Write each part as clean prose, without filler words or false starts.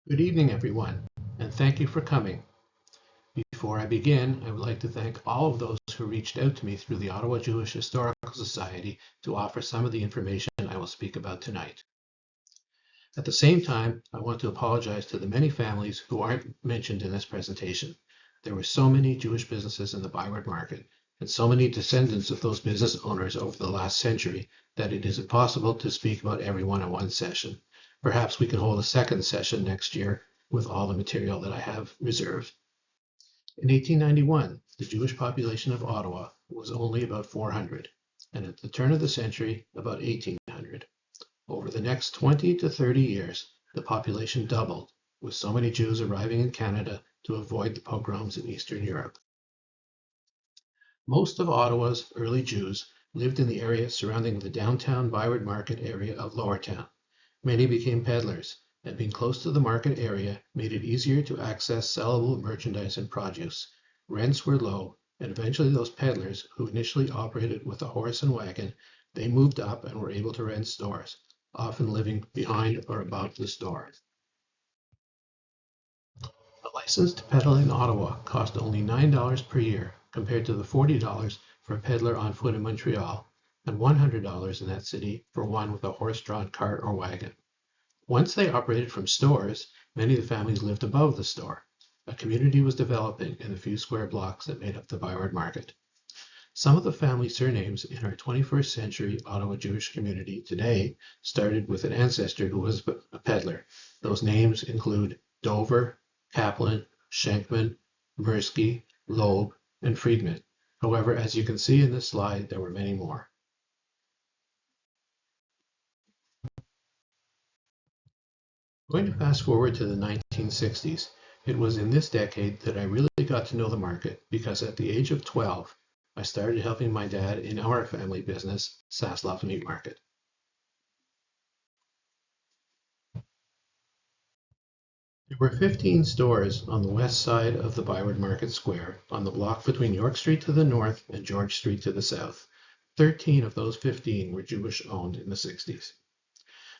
Good evening, everyone, and thank you for coming. Before I begin, I would like to thank all of those who reached out to me through the Ottawa Jewish Historical Society to offer some of the information I will speak about tonight. At the same time, I want to apologize to the many families who aren't mentioned in this presentation. There were so many Jewish businesses in the Byward market, and so many descendants of those business owners over the last century that it is impossible to speak about everyone in one session. Perhaps we can hold a second session next year with all the material that I have reserved. In 1891, the Jewish population of Ottawa was only about 400, and at the turn of the century, about 1,800. Over the next 20 to 30 years, the population doubled, with so many Jews arriving in Canada to avoid the pogroms in Eastern Europe. Most of Ottawa's early Jews lived in the area surrounding the downtown Byward Market area of Lowertown. Many became peddlers, and being close to the market area made it easier to access sellable merchandise and produce. Rents were low, and eventually those peddlers, who initially operated with a horse and wagon, they moved up and were able to rent stores, often living behind or above the store. A license to peddle in Ottawa cost only $9 per year, compared to the $40 for a peddler on foot in Montreal, and $100 in that city for one with a horse-drawn cart or wagon. Once they operated from stores, many of the families lived above the store. A community was developing in the few square blocks that made up the Byward Market. Some of the family surnames in our 21st century Ottawa Jewish community today started with an ancestor who was a peddler. Those names include Dover, Kaplan, Schenkman, Mirsky, Loeb, and Friedman. However, as you can see in this slide, there were many more. Going to fast forward to the 1960s. It was in this decade that I really got to know the market because at the age of 12, I started helping my dad in our family business, Saslov Meat Market. There were 15 stores on the west side of the Byward Market Square, on the block between York Street to the north and George Street to the south. 13 of those 15 were Jewish owned in the 60s.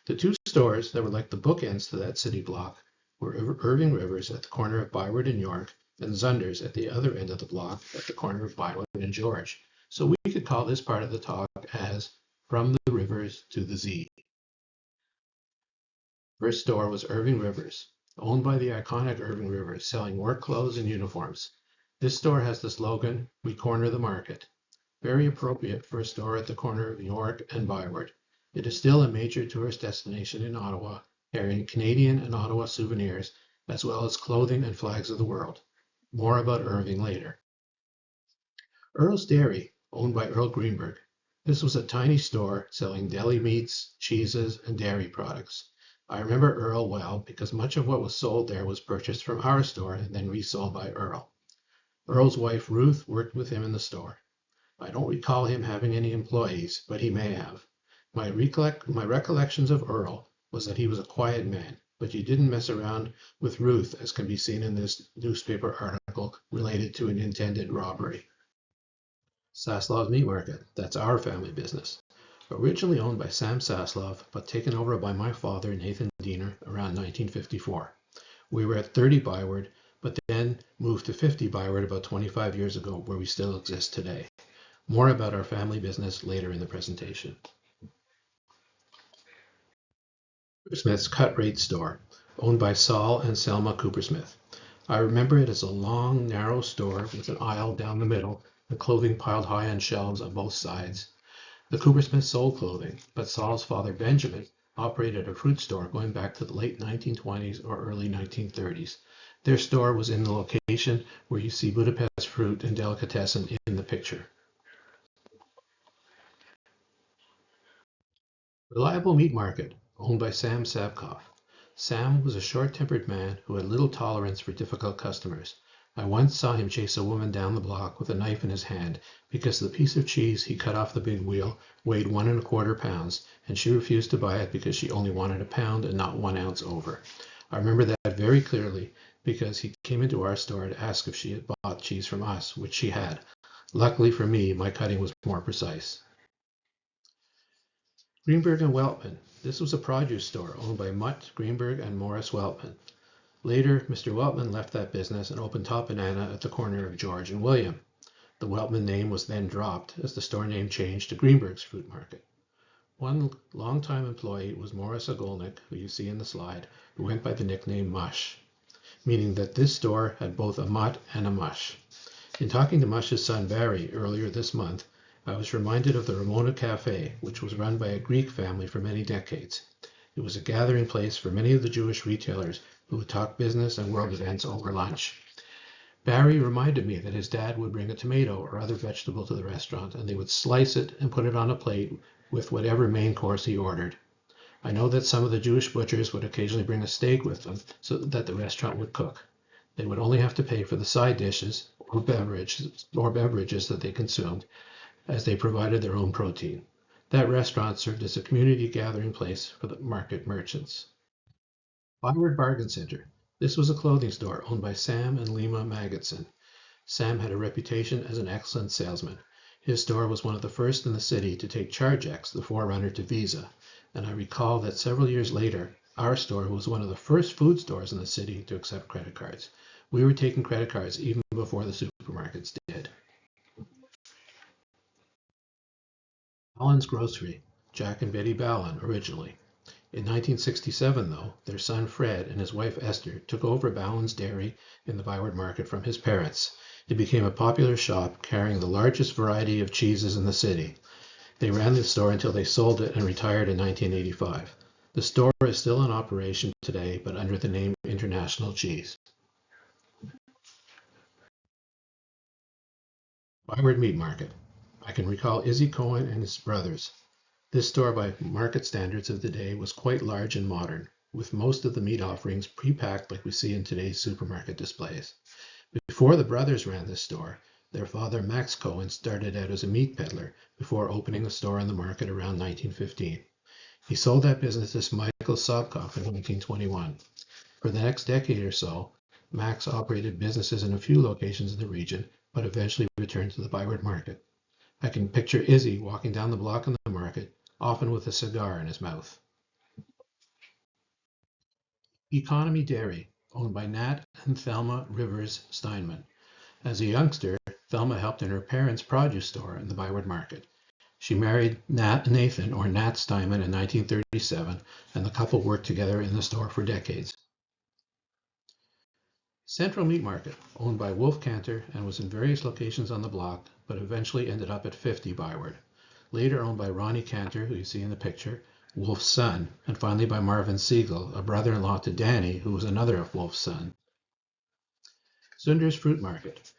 The two stores that were like the bookends to that city block were Irving Rivers at the corner of Byward and York, and Zunder's at the other end of the block at the corner of Byward and George. So we could call this part of the talk as From the Rivers to the Z. First store was Irving Rivers, owned by the iconic Irving Rivers, selling work clothes and uniforms. This store has the slogan, "We corner the market." Very appropriate for a store at the corner of York and Byward. It is still a major tourist destination in Ottawa, carrying Canadian and Ottawa souvenirs, as well as clothing and flags of the world. More about Irving later. Earl's Dairy, owned by Earl Greenberg. This was a tiny store selling deli meats, cheeses, and dairy products. I remember Earl well because much of what was sold there was purchased from our store and then resold by Earl. Earl's wife Ruth worked with him in the store. I don't recall him having any employees, but he may have. My recollections of Earl was that he was a quiet man, but you didn't mess around with Ruth, as can be seen in this newspaper article related to an intended robbery. Saslov Meat Market, that's our family business. Originally owned by Sam Saslov, but taken over by my father, Nathan Diener, around 1954. We were at 30 Byward, but then moved to 50 Byward about 25 years ago, where we still exist today. More about our family business later in the presentation. Coopersmith's Cut Rate Store, owned by Saul and Selma Coopersmith. I remember it as a long, narrow store with an aisle down the middle and clothing piled high on shelves on both sides. The Coopersmiths sold clothing, but Saul's father, Benjamin, operated a fruit store going back to the late 1920s or early 1930s. Their store was in the location where you see Budapest Fruit and Delicatessen in the picture. Reliable Meat Market, owned by Sam Savkoff. Sam was a short-tempered man who had little tolerance for difficult customers. I once saw him chase a woman down the block with a knife in his hand because the piece of cheese he cut off the big wheel weighed 1¼ pounds, and she refused to buy it because she only wanted a pound and not 1 ounce over. I remember that very clearly because he came into our store to ask if she had bought cheese from us, which she had. Luckily for me, my cutting was more precise. Greenberg and Weltman. This was a produce store owned by Mutt, Greenberg, and Morris Weltman. Later, Mr. Weltman left that business and opened Top Banana at the corner of George and William. The Weltman name was then dropped as the store name changed to Greenberg's Fruit Market. One longtime employee was Morris Ogolnik, who you see in the slide, who went by the nickname Mush, meaning that this store had both a mutt and a mush. In talking to Mush's son Barry earlier this month, I was reminded of the Ramona Cafe, which was run by a Greek family for many decades. It was a gathering place for many of the Jewish retailers who would talk business and world events over lunch. Barry reminded me that his dad would bring a tomato or other vegetable to the restaurant, and they would slice it and put it on a plate with whatever main course he ordered. I know that some of the Jewish butchers would occasionally bring a steak with them so that the restaurant would cook. They would only have to pay for the side dishes or beverages that they consumed, as they provided their own protein. That restaurant served as a community gathering place for the market merchants. Byward Bargain Center. This was a clothing store owned by Sam and Lima Magidson. Sam had a reputation as an excellent salesman. His store was one of the first in the city to take ChargeX, the forerunner to Visa, and I recall that several years later, our store was one of the first food stores in the city to accept credit cards. We were taking credit cards even before the supermarkets did. Ballin's Grocery, Jack and Betty Ballin originally. In 1967, though, their son Fred and his wife Esther took over Ballin's Dairy in the Byward Market from his parents. It became a popular shop carrying the largest variety of cheeses in the city. They ran the store until they sold it and retired in 1985. The store is still in operation today, but under the name International Cheese. Byward Meat Market. I can recall Izzy Cohen and his brothers. This store, by market standards of the day, was quite large and modern, with most of the meat offerings pre-packed like we see in today's supermarket displays. Before the brothers ran this store, their father Max Cohen started out as a meat peddler before opening a store on the market around 1915. He sold that business to Michael Sobkoff in 1921. For the next decade or so, Max operated businesses in a few locations in the region, but eventually returned to the Byward Market. I can picture Izzy walking down the block in the market, often with a cigar in his mouth. Economy Dairy, owned by Nat and Thelma Rivers Steinman. As a youngster, Thelma helped in her parents' produce store in the Byward Market. She married Nathan, or Nat Steinman, in 1937, and the couple worked together in the store for decades. Central Meat Market, owned by Wolf Cantor and was in various locations on the block, but eventually ended up at 50 Byward. Later owned by Ronnie Cantor, who you see in the picture, Wolf's son, and finally by Marvin Siegel, a brother-in-law to Danny, who was another of Wolf's son. Zunder's Fruit Market.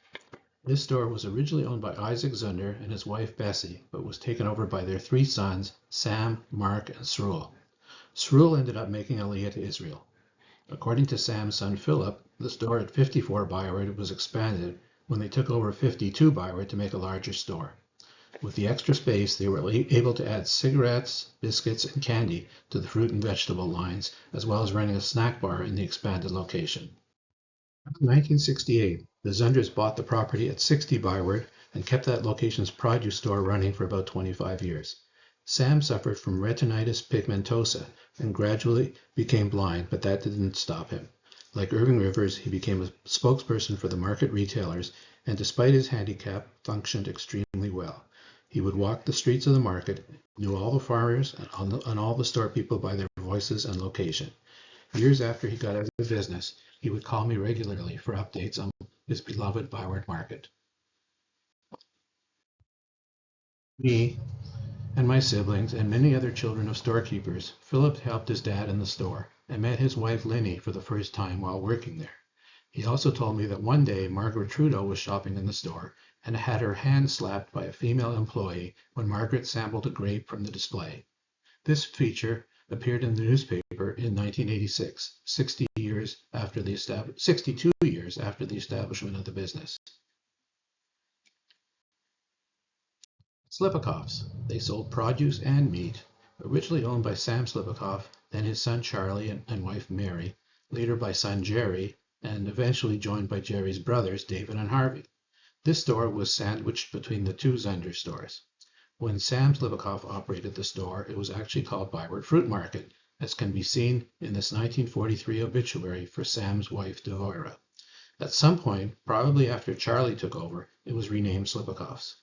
This store was originally owned by Isaac Zunder and his wife Bessie, but was taken over by their three sons, Sam, Mark, and Sroul. Sroul ended up making Aliyah to Israel. According to Sam's son Philip, the store at 54 Byward was expanded when they took over 52 Byward to make a larger store. With the extra space, they were able to add cigarettes, biscuits, and candy to the fruit and vegetable lines, as well as running a snack bar in the expanded location. In 1968, the Zunders bought the property at 60 Byward and kept that location's produce store running for about 25 years. Sam suffered from retinitis pigmentosa and gradually became blind, but that didn't stop him. Like Irving Rivers, he became a spokesperson for the market retailers, and despite his handicap, functioned extremely well. He would walk the streets of the market, knew all the farmers and all the store people by their voices and location. Years after he got out of the business, he would call me regularly for updates on his beloved Byward Market. Me and my siblings and many other children of storekeepers, Philip helped his dad in the store and met his wife Linny for the first time while working there. He also told me that one day Margaret Trudeau was shopping in the store and had her hand slapped by a female employee when Margaret sampled a grape from the display. This feature appeared in the newspaper in 1986, 62 years after the establishment of the business. Slipikoffs. They sold produce and meat. Originally owned by Sam Slipikoff, then his son Charlie and wife Mary, later by son Jerry, and eventually joined by Jerry's brothers David and Harvey. This store was sandwiched between the two Zunder stores. When Sam Slipikoff operated the store, it was actually called Byward Fruit Market, as can be seen in this 1943 obituary for Sam's wife, Devora. At some point, probably after Charlie took over, it was renamed Slipikoff's.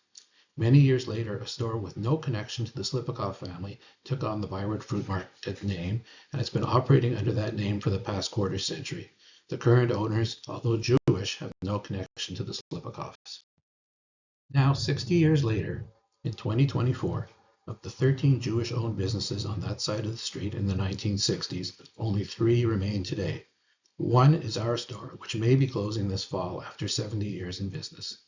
Many years later, a store with no connection to the Slipikoff family took on the Byward Fruit Market name, and it's been operating under that name for the past quarter century. The current owners, although Jewish, have no connection to the Slipikoffs. Now, 60 years later, in 2024, of the 13 Jewish-owned businesses on that side of the street in the 1960s, only 3 remain today. One is our store, which may be closing this fall after 70 years in business.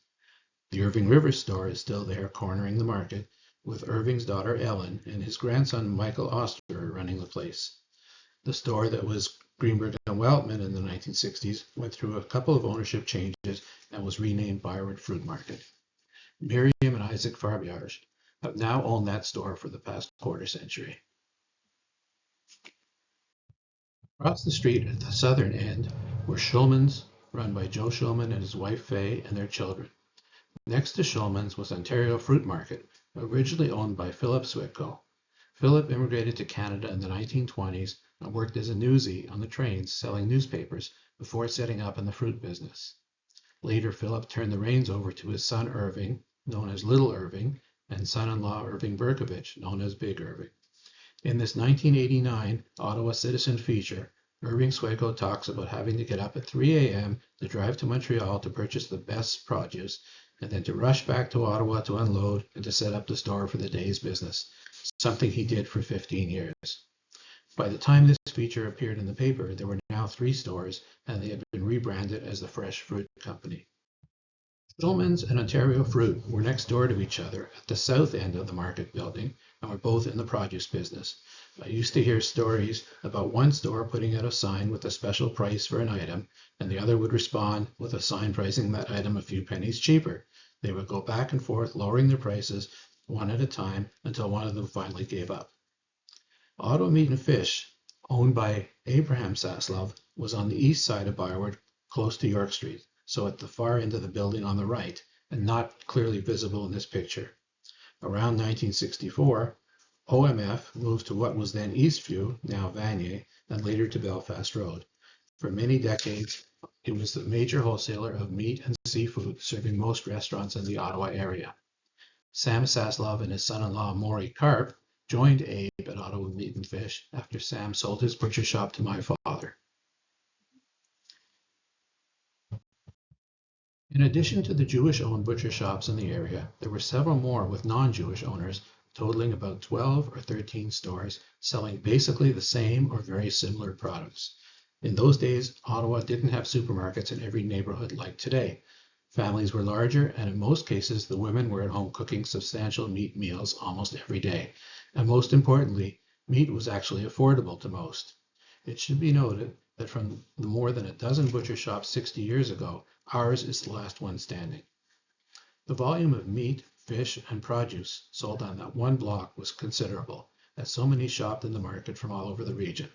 The Irving Rivers store is still there, cornering the market, with Irving's daughter Ellen and his grandson Michael Oster running the place. The store that was Greenberg and Weltman in the 1960s went through a couple of ownership changes and was renamed Byward Fruit Market. Miriam and Isaac Farbiage have now owned that store for the past quarter century. Across the street at the southern end were Schulman's, run by Joe Schulman and his wife Faye and their children. Next to Schulman's was Ontario Fruit Market, originally owned by Philip Switko. Philip immigrated to Canada in the 1920s and worked as a newsie on the trains selling newspapers before setting up in the fruit business. Later, Philip turned the reins over to his son Irving, known as Little Irving, and son-in-law Irving Berkovich, known as Big Irving. In this 1989 Ottawa Citizen feature, Irving Swayko talks about having to get up at 3 a.m. to drive to Montreal to purchase the best produce, and then to rush back to Ottawa to unload and to set up the store for the day's business, something he did for 15 years. By the time this feature appeared in the paper, there were now 3 stores, and they had been rebranded as the Fresh Fruit Company. Schulman's and Ontario Fruit were next door to each other at the south end of the market building and were both in the produce business. I used to hear stories about one store putting out a sign with a special price for an item, and the other would respond with a sign pricing that item a few pennies cheaper. They would go back and forth, lowering their prices one at a time until one of them finally gave up. Ottawa Meat and Fish, owned by Abraham Saslov, was on the east side of Byward, close to York Street, so at the far end of the building on the right, and not clearly visible in this picture. Around 1964, OMF moved to what was then Eastview, now Vanier, and later to Belfast Road. For many decades, it was the major wholesaler of meat and seafood, serving most restaurants in the Ottawa area. Sam Saslov and his son-in-law Maury Karp joined Abe at Ottawa Meat and Fish after Sam sold his butcher shop to my father. In addition to the Jewish-owned butcher shops in the area, there were several more with non-Jewish owners, totaling about 12 or 13 stores, selling basically the same or very similar products. In those days, Ottawa didn't have supermarkets in every neighborhood like today. Families were larger, and in most cases, the women were at home cooking substantial meat meals almost every day. And most importantly, meat was actually affordable to most. It should be noted that from the more than a dozen butcher shops 60 years ago, ours is the last one standing. The volume of meat, fish, and produce sold on that one block was considerable, as so many shopped in the market from all over the region.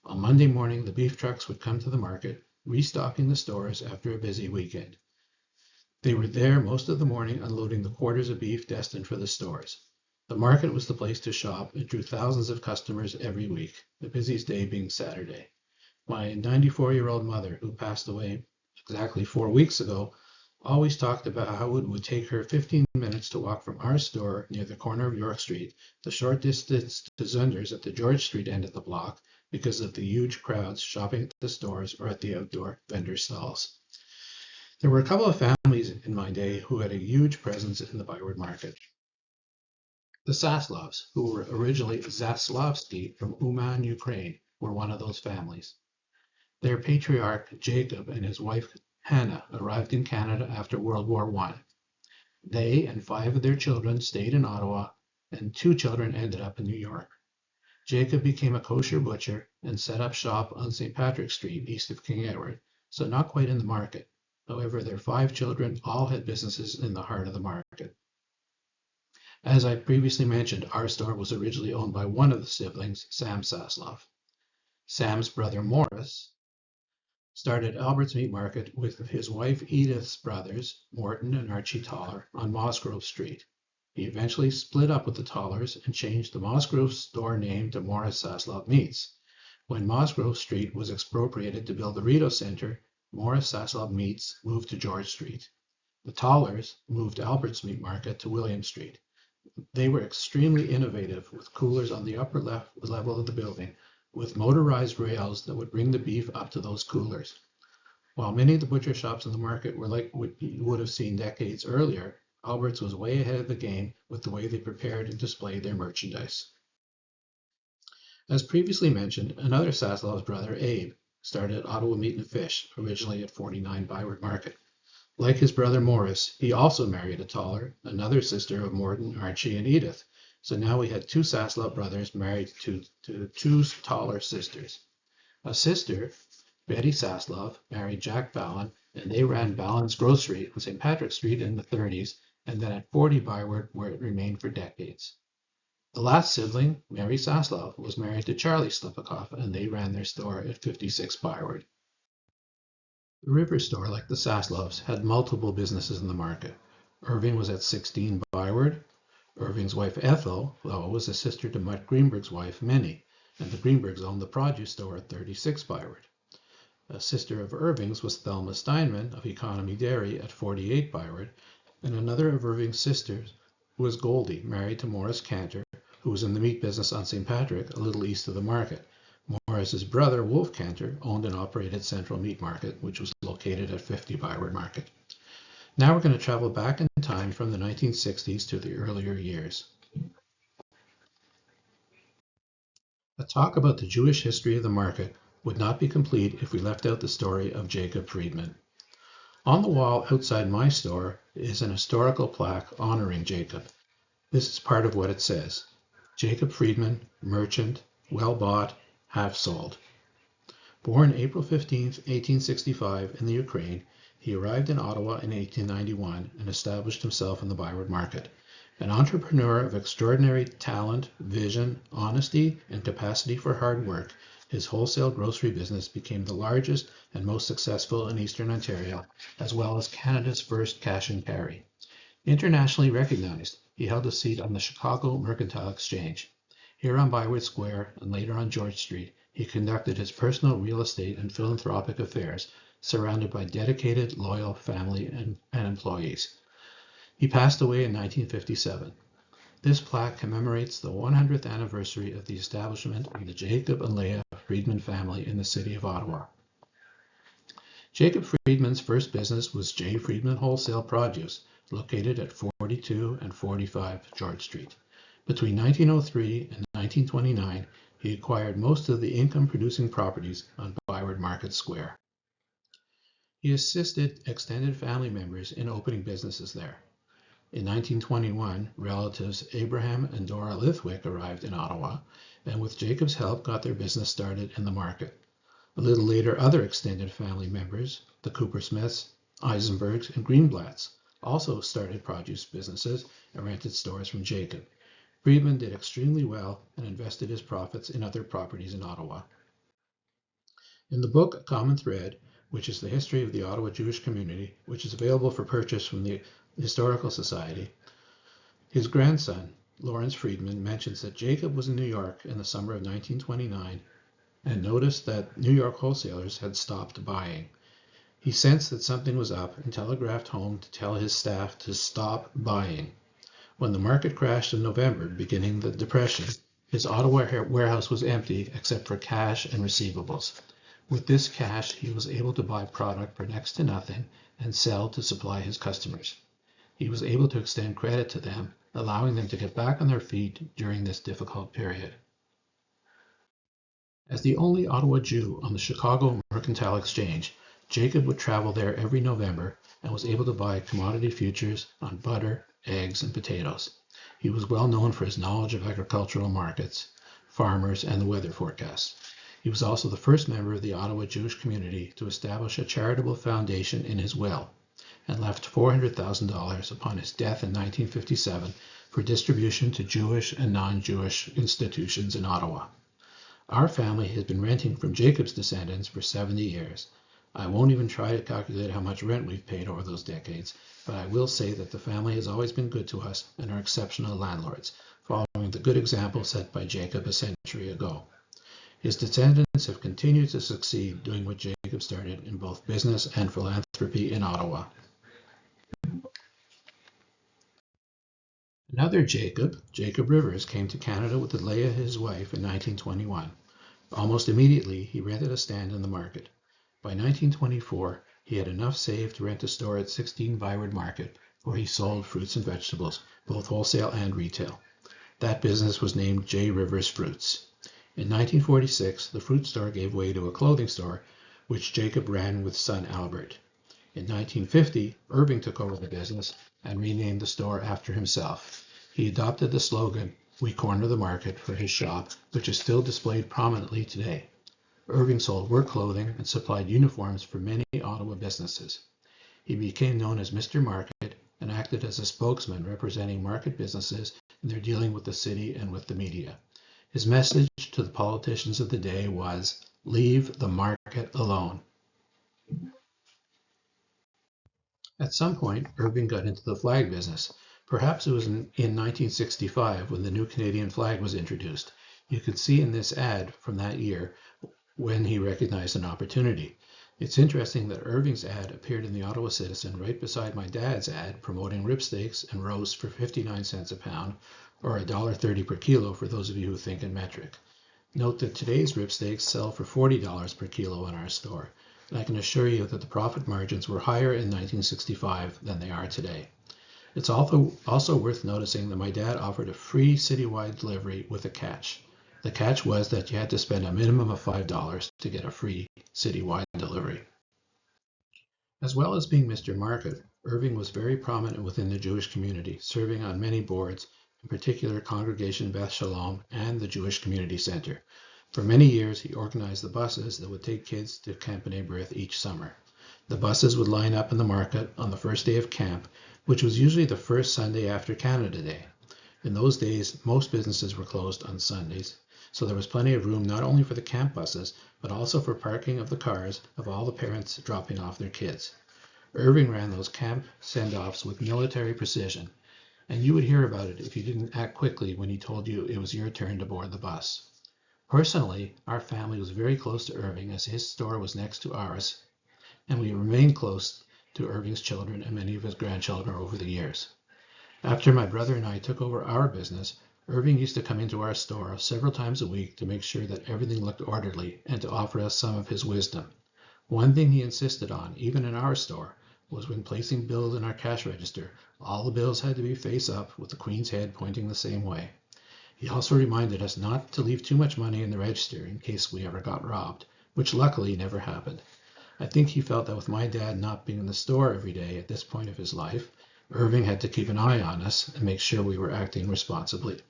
On Monday morning, the beef trucks would come to the market, restocking the stores after a busy weekend. They were there most of the morning unloading the quarters of beef destined for the stores. The market was the place to shop and drew thousands of customers every week, the busiest day being Saturday. My 94-year-old mother, who passed away exactly 4 weeks ago, always talked about how it would take her 15 minutes to walk from our store near the corner of York Street, the short distance to Zunder's at the George Street end of the block, because of the huge crowds shopping at the stores or at the outdoor vendor stalls. There were a couple of families in my day who had a huge presence in the Byward market. The Saslovs, who were originally Zaslavsky from Uman, Ukraine, were one of those families. Their patriarch, Jacob, and his wife, Hannah, arrived in Canada after World War I. They and 5 of their children stayed in Ottawa, and 2 children ended up in New York. Jacob became a kosher butcher and set up shop on St. Patrick's Street, east of King Edward, so not quite in the market. However, their 5 children all had businesses in the heart of the market. As I previously mentioned, our store was originally owned by one of the siblings, Sam Saslov. Sam's brother Morris started Albert's Meat Market with his wife Edith's brothers, Morton and Archie Toller, on Mossgrove Street. He eventually split up with the Tollers and changed the Mosgrove store name to Morris Saslov Meats. When Mosgrove Street was expropriated to build the Rito Center, Morris Saslov Meats moved to George Street. The Tollers moved Albert's Meat Market to William Street. They were extremely innovative, with coolers on the upper left level of the building, with motorized rails that would bring the beef up to those coolers. While many of the butcher shops in the market were like what you would have seen decades earlier, Albert's was way ahead of the game with the way they prepared and displayed their merchandise. As previously mentioned, another Saslov's brother, Abe, started Ottawa Meat and Fish, originally at 49 Byward Market. Like his brother Morris, he also married a Toller, another sister of Morton, Archie, and Edith. So now we had two Saslov brothers married to two Toller sisters. A sister, Betty Saslov, married Jack Ballin, and they ran Ballin's Grocery on St. Patrick's Street in the 30s, and then at 40 Byward, where it remained for decades. The last sibling, Mary Saslov, was married to Charlie Slipikoff, and they ran their store at 56 Byward. The River Store, like the Saslovs, had multiple businesses in the market. Irving was at 16 Byward. Irving's wife Ethel, though, was a sister to Mutt Greenberg's wife, Minnie, and the Greenbergs owned the produce store at 36 Byward. A sister of Irving's was Thelma Steinman of Economy Dairy at 48 Byward, and another of Irving's sisters was Goldie, married to Morris Cantor, who was in the meat business on St. Patrick, a little east of the market. Morris's brother, Wolf Cantor, owned and operated Central Meat Market, which was located at 50 Byward Market. Now we're going to travel back in time from the 1960s to the earlier years. A talk about the Jewish history of the market would not be complete if we left out the story of Jacob Friedman. On the wall outside my store is an historical plaque honoring Jacob. This is part of what it says. Jacob Friedman, merchant, well bought, half sold. Born April 15, 1865 in the Ukraine, he arrived in Ottawa in 1891 and established himself in the Byward Market. An entrepreneur of extraordinary talent, vision, honesty, and capacity for hard work, his wholesale grocery business became the largest and most successful in Eastern Ontario, as well as Canada's first cash and carry. Internationally recognized, he held a seat on the Chicago Mercantile Exchange. Here on Byward Square and later on George Street, he conducted his personal real estate and philanthropic affairs, surrounded by dedicated, loyal family and employees. He passed away in 1957. This plaque commemorates the 100th anniversary of the establishment of the Jacob and Leah Friedman family in the city of Ottawa. Jacob Friedman's first business was J. Friedman Wholesale Produce, located at 42 and 45 George Street. Between 1903 and 1929, he acquired most of the income-producing properties on Byward Market Square. He assisted extended family members in opening businesses there. In 1921, relatives Abraham and Dora Lithwick arrived in Ottawa, and with Jacob's help got their business started in the market. A little later, other extended family members, the Cooper Smiths, Eisenbergs, and Greenblatts, also started produce businesses and rented stores from Jacob. Friedman did extremely well and invested his profits in other properties in Ottawa. In the book A Common Thread, which is the history of the Ottawa Jewish community, which is available for purchase from the Historical Society, his grandson, Lawrence Friedman, mentions that Jacob was in New York in the summer of 1929 and noticed that New York wholesalers had stopped buying. He sensed that something was up and telegraphed home to tell his staff to stop buying. When the market crashed in November, beginning the Depression, his Ottawa warehouse was empty except for cash and receivables. With this cash, he was able to buy product for next to nothing and sell to supply his customers. He was able to extend credit to them, allowing them to get back on their feet during this difficult period. As the only Ottawa Jew on the Chicago Mercantile Exchange, Jacob would travel there every November and was able to buy commodity futures on butter, eggs, and potatoes. He was well known for his knowledge of agricultural markets, farmers, and the weather forecasts. He was also the first member of the Ottawa Jewish community to establish a charitable foundation in his will, and left $400,000 upon his death in 1957 for distribution to Jewish and non-Jewish institutions in Ottawa. Our family has been renting from Jacob's descendants for 70 years. I won't even try to calculate how much rent we've paid over those decades, but I will say that the family has always been good to us and are exceptional landlords, following the good example set by Jacob a century ago. His descendants have continued to succeed doing what Jacob started in both business and philanthropy in Ottawa. Another Jacob, Jacob Rivers, came to Canada with Leah, his wife, in 1921. Almost immediately, he rented a stand in the market. By 1924, he had enough saved to rent a store at 16 Byward Market, where he sold fruits and vegetables, both wholesale and retail. That business was named J. Rivers Fruits. In 1946, the fruit store gave way to a clothing store, which Jacob ran with son Albert. In 1950, Irving took over the business and renamed the store after himself. He adopted the slogan, "We corner the market," for his shop, which is still displayed prominently today. Irving sold work clothing and supplied uniforms for many Ottawa businesses. He became known as Mr. Market and acted as a spokesman representing market businesses in their dealing with the city and with the media. His message to the politicians of the day was, "Leave the market alone." At some point, Irving got into the flag business. Perhaps it was in 1965 when the new Canadian flag was introduced. You can see in this ad from that year when he recognized an opportunity. It's interesting that Irving's ad appeared in the Ottawa Citizen right beside my dad's ad promoting rib steaks and roast for 59 cents a pound, or $1.30 per kilo for those of you who think in metric. Note that today's rib steaks sell for $40 per kilo in our store, and I can assure you that the profit margins were higher in 1965 than they are today. It's also worth noticing that my dad offered a free citywide delivery with a catch. The catch was that you had to spend a minimum of $5 to get a free citywide delivery. As well as being Mr. Market, Irving was very prominent within the Jewish community, serving on many boards, in particular Congregation Beth Shalom and the Jewish Community Center. For many years, he organized the buses that would take kids to Camp B'nai B'rith each summer. The buses would line up in the market on the first day of camp, which was usually the first Sunday after Canada Day. In those days, most businesses were closed on Sundays, so there was plenty of room not only for the camp buses, but also for parking of the cars of all the parents dropping off their kids. Irving ran those camp send-offs with military precision, and you would hear about it if you didn't act quickly when he told you it was your turn to board the bus. Personally, our family was very close to Irving as his store was next to ours, and we remained close to Irving's children and many of his grandchildren over the years. After my brother and I took over our business, Irving used to come into our store several times a week to make sure that everything looked orderly and to offer us some of his wisdom. One thing he insisted on, even in our store, was when placing bills in our cash register, all the bills had to be face up with the Queen's head pointing the same way. He also reminded us not to leave too much money in the register in case we ever got robbed, which luckily never happened. I think he felt that with my dad not being in the store every day at this point of his life, Irving had to keep an eye on us and make sure we were acting responsibly.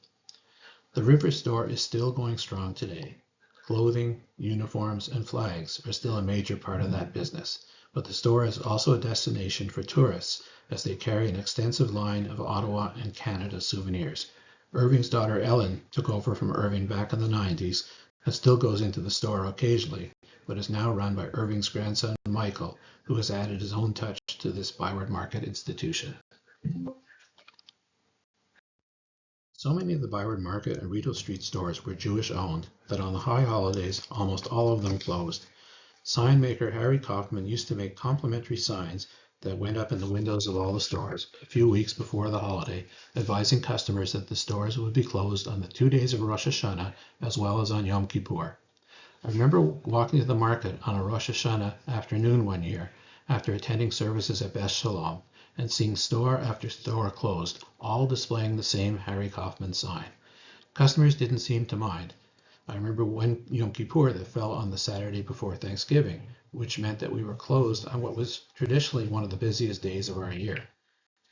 The River Store is still going strong today. Clothing, uniforms, and flags are still a major part of that business, but the store is also a destination for tourists as they carry an extensive line of Ottawa and Canada souvenirs. Irving's daughter Ellen took over from Irving back in the 90s and still goes into the store occasionally, but is now run by Irving's grandson Michael, who has added his own touch to this Byward Market institution. So many of the Byward Market and Rideau Street stores were Jewish owned that on the high holidays almost all of them closed. Sign maker Harry Kaufman used to make complimentary signs that went up in the windows of all the stores a few weeks before the holiday, advising customers that the stores would be closed on the 2 days of Rosh Hashanah as well as on Yom Kippur. I remember walking to the market on a Rosh Hashanah afternoon one year after attending services at Beth Shalom and seeing store after store closed, all displaying the same Harry Kaufman sign. Customers didn't seem to mind. I remember one Yom Kippur that fell on the Saturday before Thanksgiving, which meant that we were closed on what was traditionally one of the busiest days of our year.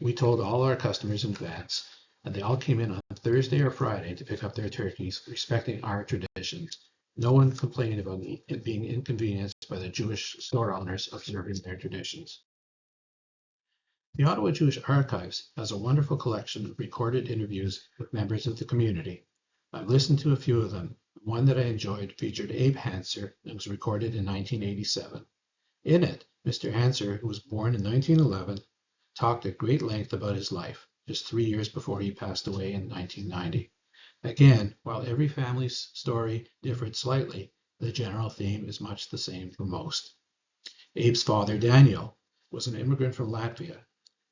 We told all our customers in advance, and they all came in on Thursday or Friday to pick up their turkeys, respecting our traditions. No one complained about it being inconvenienced by the Jewish store owners observing their traditions. The Ottawa Jewish Archives has a wonderful collection of recorded interviews with members of the community. I've listened to a few of them. One that I enjoyed featured Abe Hanser and was recorded in 1987. In it, Mr. Anser, who was born in 1911, talked at great length about his life, just 3 years before he passed away in 1990. Again, while every family's story differed slightly, the general theme is much the same for most. Abe's father, Daniel, was an immigrant from Latvia,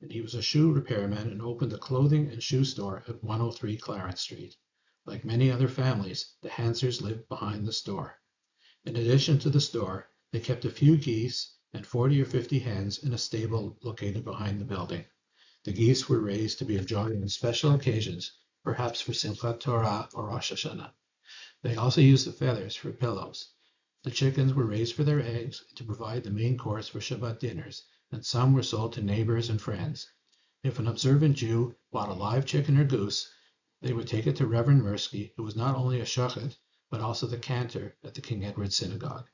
and he was a shoe repairman and opened a clothing and shoe store at 103 Clarence Street. Like many other families, the Hansers lived behind the store. In addition to the store, they kept a few geese and 40 or 50 hens in a stable located behind the building. The geese were raised to be enjoyed on special occasions, perhaps for Simchat Torah or Rosh Hashanah. They also used the feathers for pillows. The chickens were raised for their eggs and to provide the main course for Shabbat dinners, and some were sold to neighbors and friends. If an observant Jew bought a live chicken or goose, they would take it to Reverend Mirsky, who was not only a shochet, but also the cantor at the King Edward Synagogue.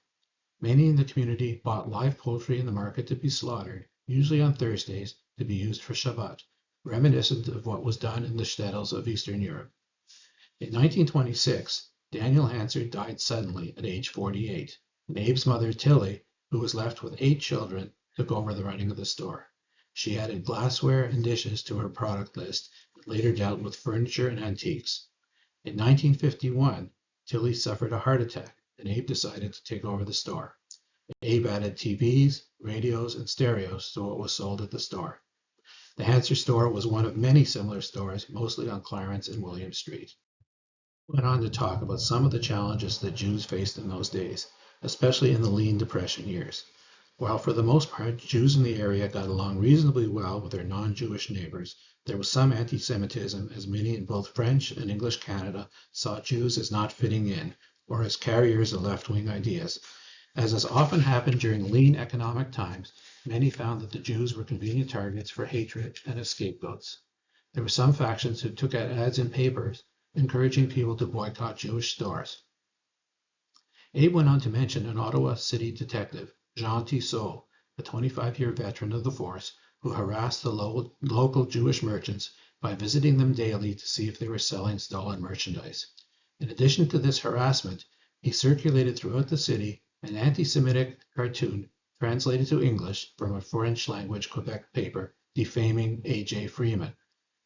Many in the community bought live poultry in the market to be slaughtered, usually on Thursdays, to be used for Shabbat, reminiscent of what was done in the shtetls of Eastern Europe. In 1926, Daniel Hanser died suddenly at age 48, and Abe's mother, Tilly, who was left with 8 children, took over the running of the store. She added glassware and dishes to her product list, and later dealt with furniture and antiques. In 1951, Tilly suffered a heart attack, and Abe decided to take over the store. Abe added TVs, radios, and stereos to what was sold at the store. The Hanser store was one of many similar stores, mostly on Clarence and William Street. Went on to talk about some of the challenges that Jews faced in those days, especially in the lean Depression years. While for the most part Jews in the area got along reasonably well with their non-Jewish neighbors, there was some anti-Semitism, as many in both French and English Canada saw Jews as not fitting in, or as carriers of left-wing ideas. As has often happened during lean economic times, many found that the Jews were convenient targets for hatred and as scapegoats. There were some factions who took out ads in papers, encouraging people to boycott Jewish stores. Abe went on to mention an Ottawa city detective, Jean Tissot, a 25-year veteran of the force, who harassed the local Jewish merchants by visiting them daily to see if they were selling stolen merchandise. In addition to this harassment, he circulated throughout the city an anti-Semitic cartoon translated to English from a French-language Quebec paper defaming A.J. Freeman.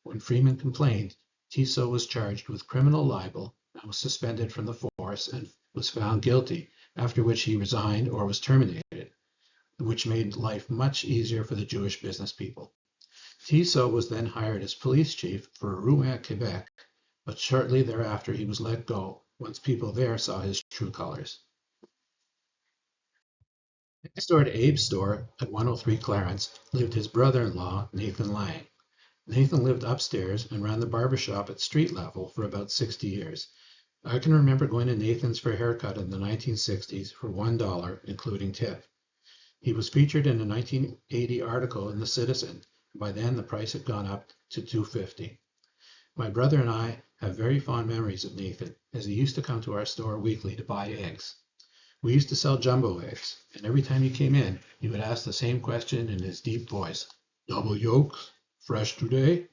When Freeman complained, Tissot was charged with criminal libel and was suspended from the force and was found guilty, after which he resigned or was terminated, which made life much easier for the Jewish business people. Tissot was then hired as police chief for Rouen, Quebec, but shortly thereafter he was let go once people there saw his true colors. Next door to Abe's store at 103 Clarence lived his brother-in-law, Nathan Lang. Nathan lived upstairs and ran the barbershop at street level for about 60 years. I can remember going to Nathan's for a haircut in the 1960s for $1, including tip. He was featured in a 1980 article in The Citizen. By then, the price had gone up to $2.50. My brother and I have very fond memories of Nathan, as he used to come to our store weekly to buy eggs. We used to sell jumbo eggs, and every time he came in, he would ask the same question in his deep voice. Double yolks? Fresh today?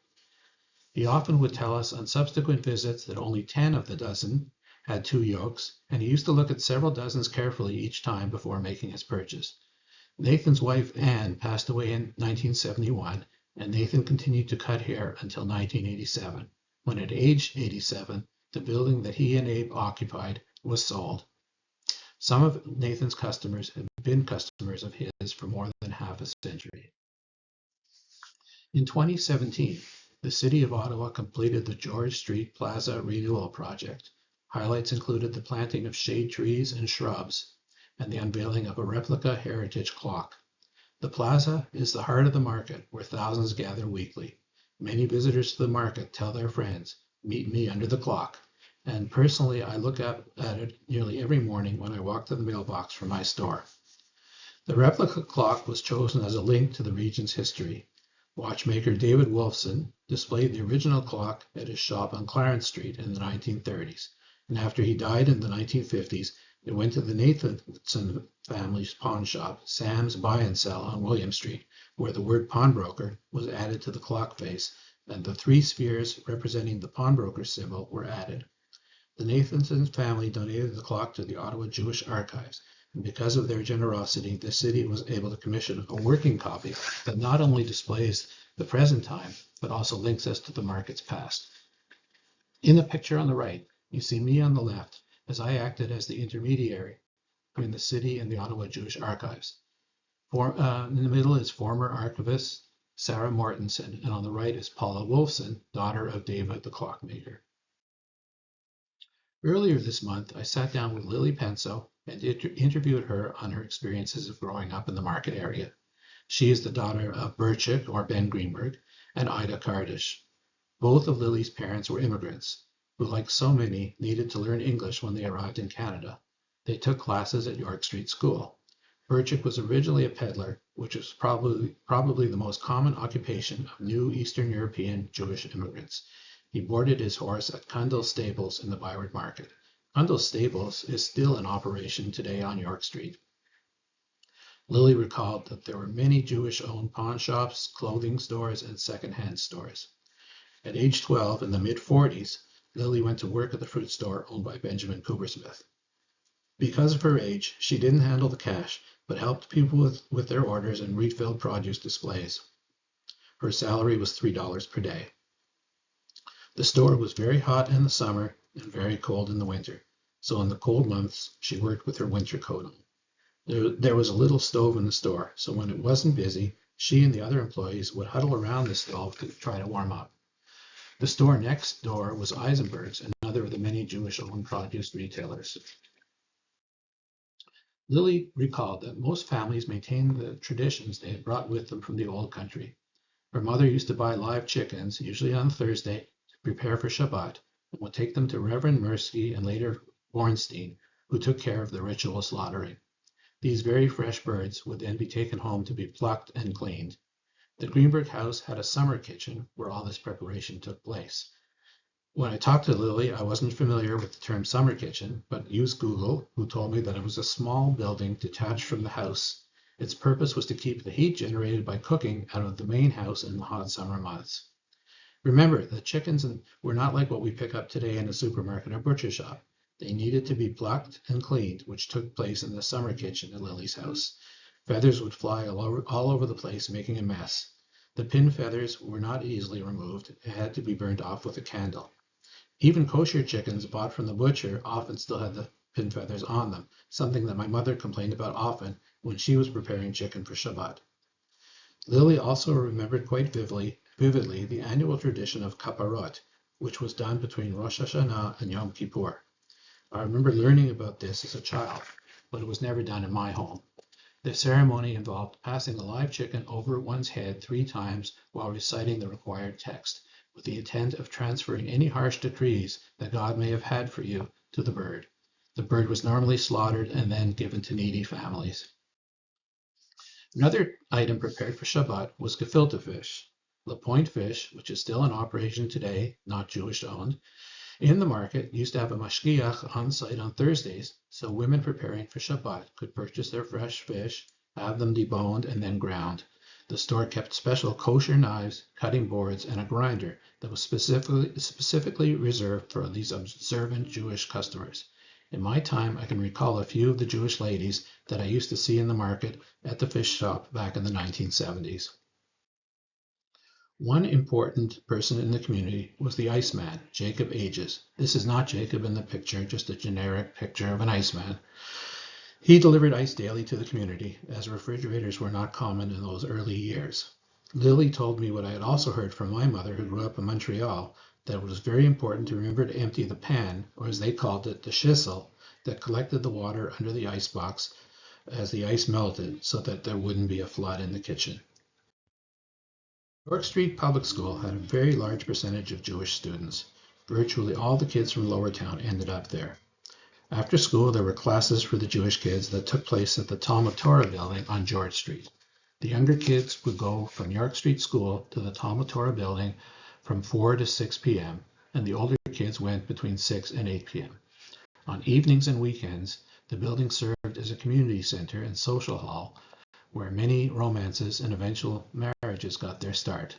He often would tell us on subsequent visits that only 10 of the dozen had 2 yolks, and he used to look at several dozens carefully each time before making his purchase. Nathan's wife, Anne, passed away in 1971, and Nathan continued to cut hair until 1987, when at age 87, the building that he and Abe occupied was sold. Some of Nathan's customers have been customers of his for more than half a century. In 2017, the City of Ottawa completed the George Street Plaza Renewal Project. Highlights included the planting of shade trees and shrubs and the unveiling of a replica heritage clock. The plaza is the heart of the market, where thousands gather weekly. Many visitors to the market tell their friends, "Meet me under the clock." And personally, I look up at it nearly every morning when I walk to the mailbox for my store. The replica clock was chosen as a link to the region's history. Watchmaker David Wolfson displayed the original clock at his shop on Clarence Street in the 1930s, and after he died in the 1950s, it went to the Nathanson family's pawn shop, Sam's Buy and Sell on William Street, where the word pawnbroker was added to the clock face, and the 3 spheres representing the pawnbroker symbol were added. The Nathanson family donated the clock to the Ottawa Jewish Archives, And because of their generosity, the city was able to commission a working copy that not only displays the present time, but also links us to the market's past. In the picture on the right, you see me on the left, as I acted as the intermediary between the city and the Ottawa Jewish Archives. In the middle is former archivist Sarah Mortensen, and on the right is Paula Wolfson, daughter of David the clockmaker. Earlier this month, I sat down with Lily Penso and interviewed her on her experiences of growing up in the market area. She is the daughter of Burchik, or Ben Greenberg, and Ida Kardish. Both of Lily's parents were immigrants, who, like so many, needed to learn English when they arrived in Canada. They took classes at York Street School. Burchik was originally a peddler, which was probably the most common occupation of new Eastern European Jewish immigrants. He boarded his horse at Cundall's Stables in the Byward Market. Cundall's Stables is still in operation today on York Street. Lily recalled that there were many Jewish-owned pawn shops, clothing stores, and second-hand stores. At age 12, in the mid-40s, Lily went to work at the fruit store owned by Benjamin Coopersmith. Because of her age, she didn't handle the cash, but helped people with their orders and refilled produce displays. Her salary was $3 per day. The store was very hot in the summer and very cold in the winter, so in the cold months, she worked with her winter coat on. There was a little stove in the store, so when it wasn't busy, she and the other employees would huddle around the stove to try to warm up. The store next door was Eisenberg's, another of the many Jewish-owned produce retailers. Lily recalled that most families maintained the traditions they had brought with them from the old country. Her mother used to buy live chickens, usually on Thursday, to prepare for Shabbat, and would take them to Reverend Mirsky and later Bornstein, who took care of the ritual slaughtering. These very fresh birds would then be taken home to be plucked and cleaned. The Greenberg house had a summer kitchen where all this preparation took place. When I talked to Lily, I wasn't familiar with the term summer kitchen, but used Google, who told me that it was a small building detached from the house. Its purpose was to keep the heat generated by cooking out of the main house in the hot summer months. Remember, the chickens were not like what we pick up today in a supermarket or butcher shop. They needed to be plucked and cleaned, which took place in the summer kitchen at Lily's house. Feathers would fly all over the place, making a mess. The pin feathers were not easily removed and had to be burned off with a candle. Even kosher chickens bought from the butcher often still had the pin feathers on them, something that my mother complained about often when she was preparing chicken for Shabbat. Lily also remembered quite vividly the annual tradition of kaparot, which was done between Rosh Hashanah and Yom Kippur. I remember learning about this as a child, but it was never done in my home. The ceremony involved passing a live chicken over one's head 3 times while reciting the required text, with the intent of transferring any harsh decrees that God may have had for you to the bird. The bird was normally slaughtered and then given to needy families. Another item prepared for Shabbat was gefilte fish. La Pointe fish, which is still in operation today, not Jewish-owned, in the market used to have a mashgiach on site on Thursdays, so women preparing for Shabbat could purchase their fresh fish, have them deboned, and then ground. The store kept special kosher knives, cutting boards, and a grinder that was specifically reserved for these observant Jewish customers. In my time, I can recall a few of the Jewish ladies that I used to see in the market at the fish shop back in the 1970s. One important person in the community was the Iceman, Jacob Ages. This is not Jacob in the picture, just a generic picture of an Iceman. He delivered ice daily to the community, as refrigerators were not common in those early years. Lily told me what I had also heard from my mother, who grew up in Montreal, that it was very important to remember to empty the pan, or as they called it, the schissel, that collected the water under the icebox as the ice melted, so that there wouldn't be a flood in the kitchen. York Street Public School had a very large percentage of Jewish students. Virtually all the kids from Lower Town ended up there. After school, there were classes for the Jewish kids that took place at the Talmud Torah building on George Street. The younger kids would go from York Street School to the Talmud Torah building from 4 to 6 p.m., and the older kids went between 6 and 8 p.m. On evenings and weekends, the building served as a community center and social hall where many romances and eventual marriages got their start.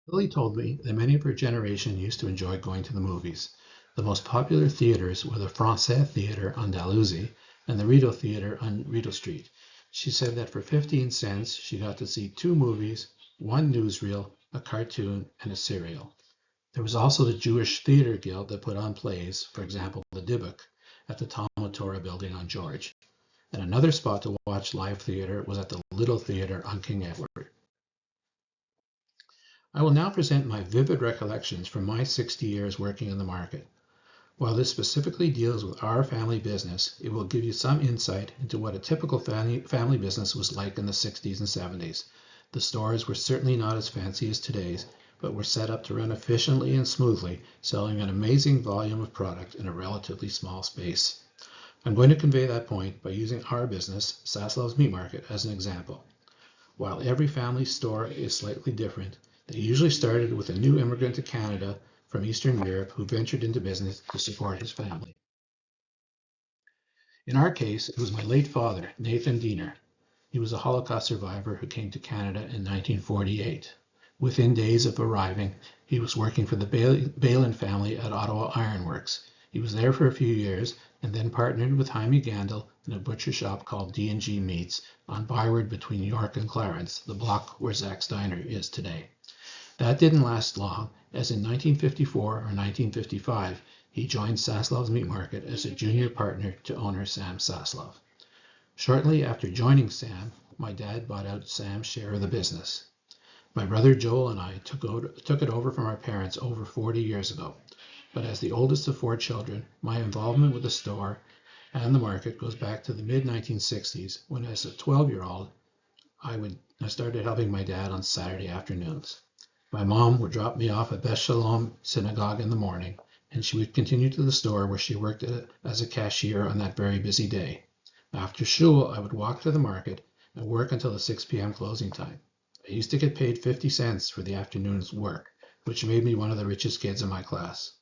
Lily told me that many of her generation used to enjoy going to the movies. The most popular theaters were the Français Theatre on Dalhousie and the Rideau Theatre on Rideau Street. She said that for 15 cents, she got to see 2 movies, 1 newsreel, a cartoon, and a serial. There was also the Jewish Theatre Guild that put on plays, for example, the Dybbuk, at the Talmud Torah building on George. And another spot to watch live theater was at the Little Theatre on King Edward. I will now present my vivid recollections from my 60 years working in the market. While this specifically deals with our family business, it will give you some insight into what a typical family business was like in the 60s and 70s. The stores were certainly not as fancy as today's, but were set up to run efficiently and smoothly, selling an amazing volume of product in a relatively small space. I'm going to convey that point by using our business, Saslav's Meat Market, as an example. While every family store is slightly different, they usually started with a new immigrant to Canada from Eastern Europe who ventured into business to support his family. In our case, it was my late father, Nathan Diener. He was a Holocaust survivor who came to Canada in 1948. Within days of arriving, he was working for the Balin family at Ottawa Ironworks. He was there for a few years and then partnered with Jaime Gandel in a butcher shop called D&G Meats on Byward between York and Clarence, the block where Zach's Diner is today. That didn't last long, as in 1954 or 1955, he joined Saslav's Meat Market as a junior partner to owner Sam Saslav. Shortly after joining Sam, my dad bought out Sam's share of the business. My brother Joel and I took it over from our parents over 40 years ago. But as the oldest of 4 children, my involvement with the store and the market goes back to the mid-1960s when, as a 12-year-old, I started helping my dad on Saturday afternoons. My mom would drop me off at Beth Shalom Synagogue in the morning, and she would continue to the store where she worked as a cashier on that very busy day. After shul, I would walk to the market and work until the 6 p.m. closing time. I used to get paid 50 cents for the afternoon's work, which made me one of the richest kids in my class.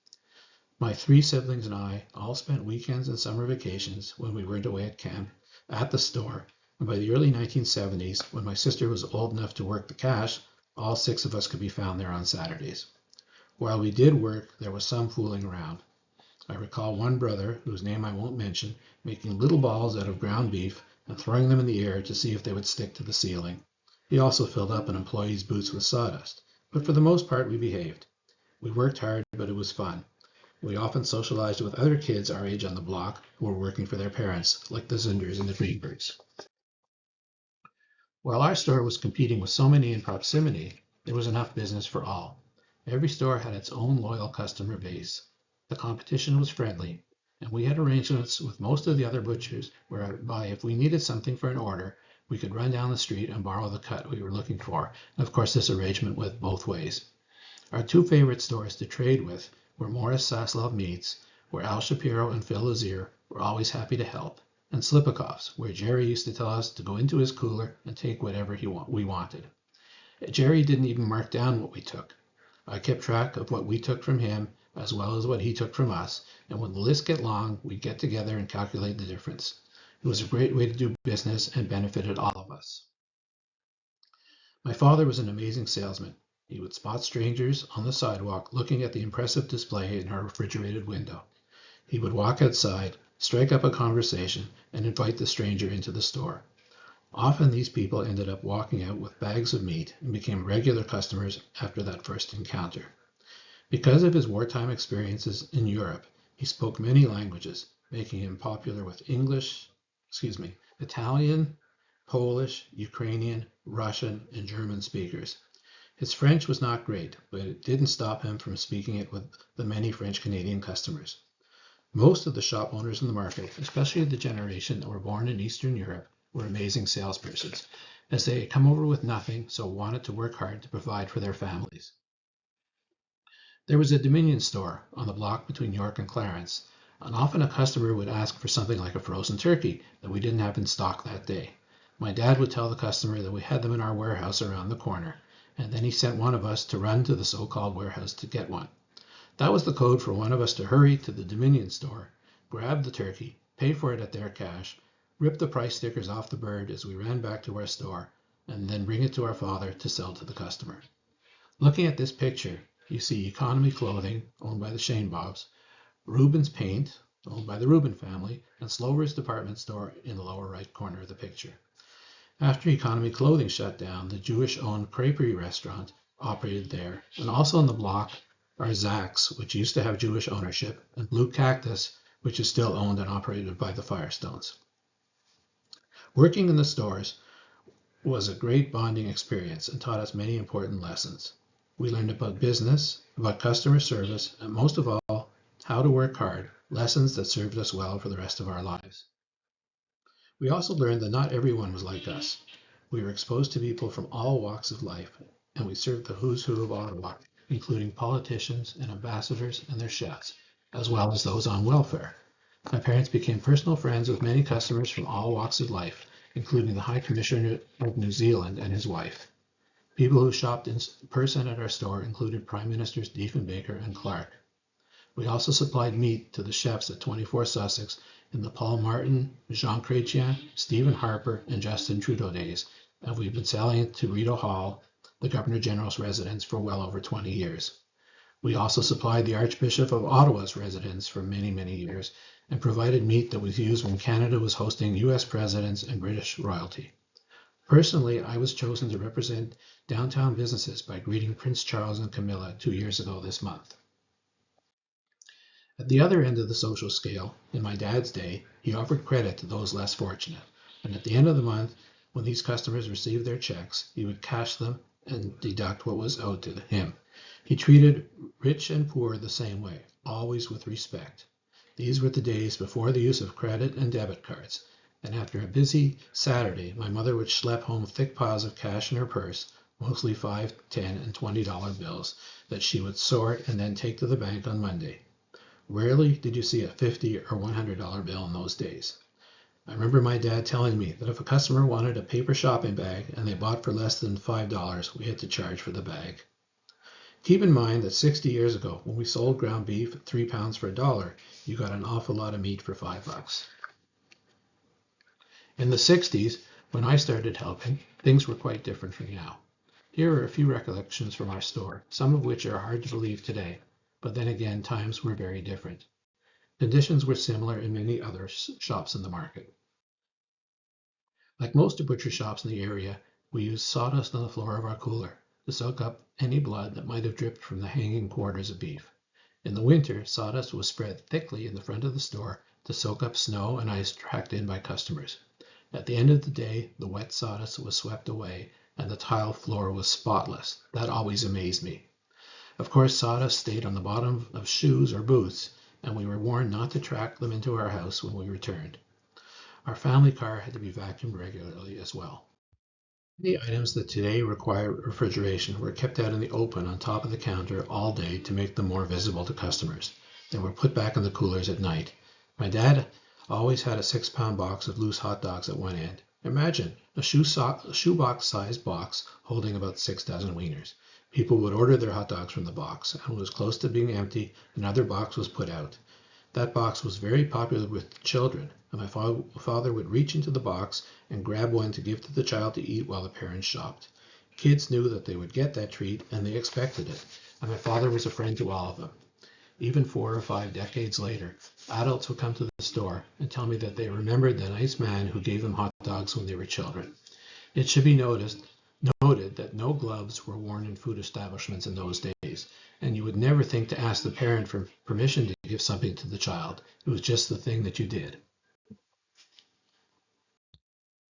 My 3 siblings and I all spent weekends and summer vacations when we weren't away at camp, at the store, and by the early 1970s, when my sister was old enough to work the cash, all 6 of us could be found there on Saturdays. While we did work, there was some fooling around. I recall one brother, whose name I won't mention, making little balls out of ground beef and throwing them in the air to see if they would stick to the ceiling. He also filled up an employee's boots with sawdust, but for the most part we behaved. We worked hard, but it was fun. We often socialized with other kids our age on the block who were working for their parents, like the Zunders and the Greenbergs. While our store was competing with so many in proximity, there was enough business for all. Every store had its own loyal customer base. The competition was friendly, and we had arrangements with most of the other butchers whereby if we needed something for an order, we could run down the street and borrow the cut we were looking for. And of course, this arrangement went both ways. Our 2 favorite stores to trade with were Morris Saslav Meats, where Al Shapiro and Phil Lazier were always happy to help, and Slipikov's, where Jerry used to tell us to go into his cooler and take whatever we wanted. Jerry didn't even mark down what we took. I kept track of what we took from him as well as what he took from us, and when the list got long, we'd get together and calculate the difference. It was a great way to do business and benefited all of us. My father was an amazing salesman. He would spot strangers on the sidewalk looking at the impressive display in our refrigerated window. He would walk outside, strike up a conversation, and invite the stranger into the store. Often these people ended up walking out with bags of meat and became regular customers after that first encounter. Because of his wartime experiences in Europe, he spoke many languages, making him popular with Italian, Polish, Ukrainian, Russian, and German speakers. His French was not great, but it didn't stop him from speaking it with the many French-Canadian customers. Most of the shop owners in the market, especially the generation that were born in Eastern Europe, were amazing salespersons, as they had come over with nothing, so wanted to work hard to provide for their families. There was a Dominion store on the block between York and Clarence, and often a customer would ask for something like a frozen turkey that we didn't have in stock that day. My dad would tell the customer that we had them in our warehouse around the corner, and then he sent one of us to run to the so-called warehouse to get one. That was the code for one of us to hurry to the Dominion store, grab the turkey, pay for it at their cash, rip the price stickers off the bird as we ran back to our store, and then bring it to our father to sell to the customer. Looking at this picture, you see Economy Clothing, owned by the Shane Bobs, Rubin's Paint, owned by the Rubin family, and Slover's department store in the lower right corner of the picture. After Economy Clothing shut down, the Jewish-owned Creperie restaurant operated there, and also on the block are Zach's, which used to have Jewish ownership, and Blue Cactus, which is still owned and operated by the Firestones. Working in the stores was a great bonding experience and taught us many important lessons. We learned about business, about customer service, and most of all, how to work hard, lessons that served us well for the rest of our lives. We also learned that not everyone was like us. We were exposed to people from all walks of life, and we served the who's who of Ottawa, including politicians and ambassadors and their chefs, as well as those on welfare. My parents became personal friends with many customers from all walks of life, including the High Commissioner of New Zealand and his wife. People who shopped in person at our store included Prime Ministers Diefenbaker and Clark. We also supplied meat to the chefs at 24 Sussex in the Paul Martin, Jean Chrétien, Stephen Harper, and Justin Trudeau days, and we've been selling it to Rideau Hall, the Governor General's residence, for well over 20 years. We also supplied the Archbishop of Ottawa's residence for many, many years, and provided meat that was used when Canada was hosting U.S. presidents and British royalty. Personally, I was chosen to represent downtown businesses by greeting Prince Charles and Camilla 2 years ago this month. At the other end of the social scale, in my dad's day, he offered credit to those less fortunate, and at the end of the month, when these customers received their checks, he would cash them and deduct what was owed to him. He treated rich and poor the same way, always with respect. These were the days before the use of credit and debit cards, and after a busy Saturday, my mother would schlep home thick piles of cash in her purse, mostly $5, $10, and $20 bills that she would sort and then take to the bank on Monday. Rarely did you see a $50 or $100 bill in those days. I remember my dad telling me that if a customer wanted a paper shopping bag and they bought for less than $5, we had to charge for the bag. Keep in mind that 60 years ago, when we sold ground beef at 3 pounds for $1, you got an awful lot of meat for $5. In the 60s, when I started helping, things were quite different from now. Here are a few recollections from our store, some of which are hard to believe today, but then again, times were very different. Conditions were similar in many other shops in the market. Like most butcher shops in the area, we used sawdust on the floor of our cooler to soak up any blood that might have dripped from the hanging quarters of beef. In the winter, sawdust was spread thickly in the front of the store to soak up snow and ice tracked in by customers. At the end of the day, the wet sawdust was swept away and the tile floor was spotless. That always amazed me. Of course, sawdust stayed on the bottom of shoes or boots, and we were warned not to track them into our house when we returned. Our family car had to be vacuumed regularly as well. Many items that today require refrigeration were kept out in the open on top of the counter all day to make them more visible to customers. They were put back in the coolers at night. My dad always had a 6-pound box of loose hot dogs at one end. Imagine a shoebox-sized box holding about 6 dozen wieners. People would order their hot dogs from the box, and when it was close to being empty, another box was put out. That box was very popular with children, and my father would reach into the box and grab one to give to the child to eat while the parents shopped. Kids knew that they would get that treat, and they expected it, and my father was a friend to all of them. Even 4 or 5 decades later, adults would come to the store and tell me that they remembered the nice man who gave them hot dogs when they were children. It should be noted that no gloves were worn in food establishments in those days, and you would never think to ask the parent for permission to give something to the child. It was just the thing that you did.